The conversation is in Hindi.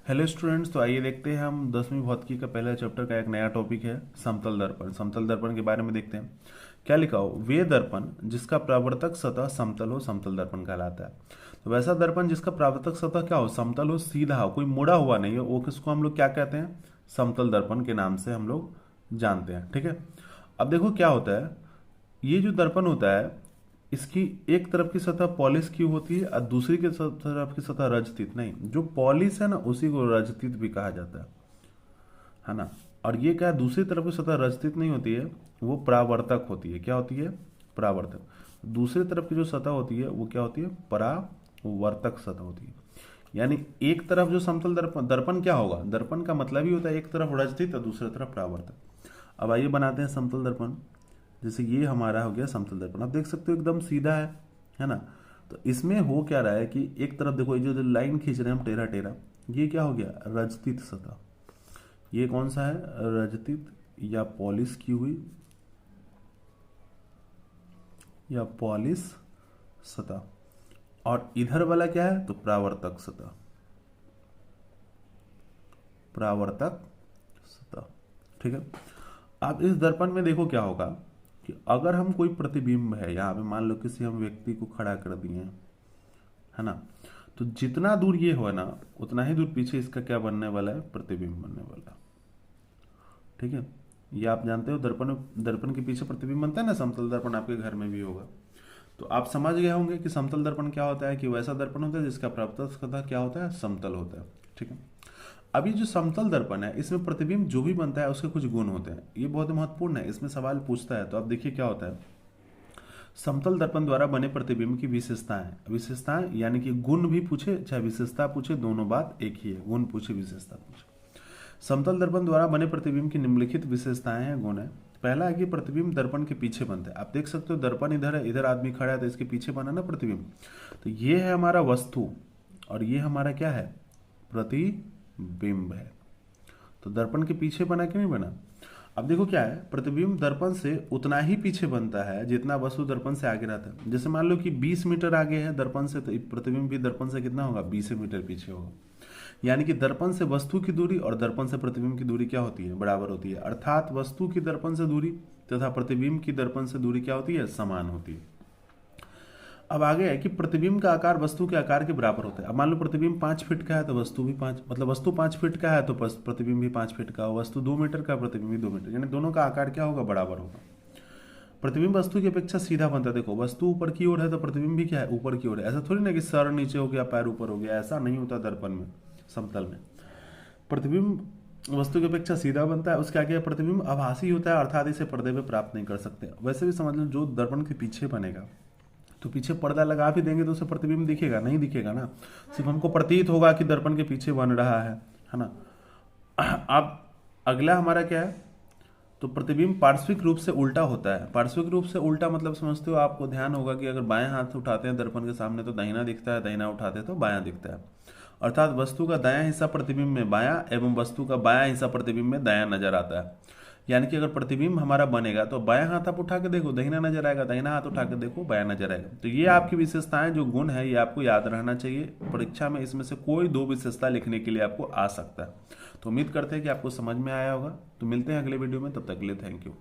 हेलो स्टूडेंट्स, तो आइए देखते हैं हम 10वीं भौतिकी का पहला चैप्टर का एक नया टॉपिक है समतल दर्पण। समतल दर्पण के बारे में देखते हैं। क्या लिखा हो, वे दर्पण जिसका परावर्तक सतह समतल हो समतल दर्पण कहलाता है। तो वैसा दर्पण जिसका परावर्तक सतह क्या हो, समतल हो, सीधा हो, कोई मुड़ा हुआ नहीं हो, वो किसको हम लोग क्या कहते हैं, समतल दर्पण के नाम से हम लोग जानते हैं। ठीक है। अब देखो क्या होता है, ये जो दर्पण होता है इसकी एक तरफ की सतह पॉलिश की होती है और दूसरी की तरफ की सतह रजतित। नहीं, जो पॉलिश है ना उसी को रजतित भी कहा जाता है ना। और ये क्या है, दूसरी तरफ की सतह रजतित नहीं होती है, वो परावर्तक होती है। क्या होती है, परावर्तक। दूसरी तरफ की जो सतह होती है वो क्या होती है, परावर्तक सतह होती है। यानी एक तरफ जो समतल दर्पण, दर्पण क्या होगा, दर्पण का मतलब ही होता है एक तरफ रजतित और दूसरी तरफ परावर्तक। अब आइए बनाते हैं समतल दर्पण। जैसे ये हमारा हो गया समतल दर्पण, आप देख सकते हो एकदम सीधा है ना। तो इसमें हो क्या रहा है कि एक तरफ देखो, ये जो लाइन खींच रहे हैं हम टेढ़ा टेढ़ा, ये क्या हो गया, रजतित सतह। ये कौन सा है, रजतित या पॉलिश की हुई या पॉलिश सतह। और इधर वाला क्या है, तो परावर्तक सतह, परावर्तक सतह। ठीक है। अब इस दर्पण में देखो क्या होगा कि अगर हम कोई प्रतिबिंब है, यहाँ पे मान लो किसी हम व्यक्ति को खड़ा कर दिए है ना, तो जितना दूर ये हो ना उतना ही दूर पीछे इसका क्या बनने वाला है, प्रतिबिंब बनने वाला है। ठीक है। ये आप जानते हो, दर्पण दर्पण के पीछे प्रतिबिंब बनता है ना, समतल दर्पण आपके घर में भी होगा। तो आप समझ गए होंगे कि समतल दर्पण क्या होता है, कि वैसा दर्पण होता है जिसका परावर्तक सतह क्या होता है, समतल होता है। ठीक है। अब ये जो समतल दर्पण है इसमें प्रतिबिंब जो भी बनता है उसके कुछ गुण होते हैं, ये बहुत महत्वपूर्ण है, इसमें सवाल पूछता है। तो आप देखिए क्या होता है, समतल दर्पण द्वारा बने प्रतिबिंब की विशेषताएं, विशेषताएं यानी कि गुण भी पूछे चाहे विशेषता पूछे, दोनों बात एक ही है, गुण पूछे विशेषता पूछे। समतल दर्पण द्वारा बने प्रतिबिंब की निम्नलिखित विशेषताएं हैं, गुण है। पहला है कि प्रतिबिंब दर्पण के पीछे बनता है। आप देख सकते हो दर्पण इधर है, इधर आदमी खड़ा है, तो इसके पीछे बना ना प्रतिबिंब। तो ये है हमारा वस्तु और ये हमारा क्या है, प्रतिबिंब है। तो दर्पण के पीछे बना कि नहीं बना। अब देखो क्या है, प्रतिबिंब दर्पण से उतना ही पीछे बनता है जितना वस्तु दर्पण से आगे रहता है। जैसे मान लो कि 20 मीटर आगे है दर्पण से, तो प्रतिबिंब भी दर्पण से कितना होगा, 20 मीटर पीछे होगा। यानी कि दर्पण से वस्तु की दूरी और दर्पण से प्रतिबिंब की दूरी क्या होती है, बराबर होती है। अर्थात वस्तु की दर्पण से दूरी तथा प्रतिबिंब की दर्पण से दूरी क्या होती है, समान होती है। अब आगे है कि प्रतिबिंब का आकार वस्तु के आकार के बराबर होता है। अब मान लो प्रतिबिंब 5 फीट का है तो वस्तु भी 5, मतलब वस्तु 5 फीट का है तो प्रतिबिंब भी 5 फीट का, वस्तु 2 मीटर का, प्रतिबिंब भी 2 मीटर, यानी दोनों का आकार क्या होगा, बराबर होगा। प्रतिबिंब वस्तु की अपेक्षा सीधा बनता है। देखो वस्तु ऊपर की ओर है तो प्रतिबिंब भी क्या है, ऊपर की ओर है। ऐसा थोड़ी ना कि सर नीचे हो गया पैर ऊपर हो गया, ऐसा नहीं होता दर्पण में, समतल में। प्रतिबिंब वस्तु की अपेक्षा सीधा बनता है, उसके आगे प्रतिबिंब आभासी होता है, अर्थात इसे पर्दे पे प्राप्त नहीं कर सकते। वैसे भी समझ लो जो दर्पण के पीछे बनेगा तो पीछे पर्दा लगा भी देंगे तो उसे प्रतिबिंब दिखेगा नहीं, दिखेगा ना, सिर्फ हमको प्रतीत होगा कि दर्पण के पीछे बन रहा है ना। अब अगला हमारा क्या है, तो प्रतिबिंब पार्श्विक रूप से उल्टा होता है। पार्श्विक रूप से उल्टा मतलब समझते हो, आपको ध्यान होगा कि अगर बाएं हाथ से उठाते हैं दर्पण के सामने तो दाहिना दिखता है, दाहिना उठाते हैं तो बायां दिखता है। अर्थात वस्तु का दायां हिस्सा प्रतिबिंब में बायां एवं वस्तु का बायां हिस्सा प्रतिबिंब में दायां नजर आता है। यानी कि अगर प्रतिबिंब हमारा बनेगा तो बायां हाथ आप उठा के देखो दाहिना नजर आएगा, दाहिना हाथ उठा के देखो बायां नजर आएगा। तो ये आपकी विशेषताएं जो गुण है ये आपको याद रहना चाहिए। परीक्षा में इसमें से कोई 2 विशेषता लिखने के लिए आपको आ सकता है। तो उम्मीद करते हैं कि आपको समझ में आया होगा। तो मिलते हैं अगले वीडियो में, तब तक के लिए थैंक यू।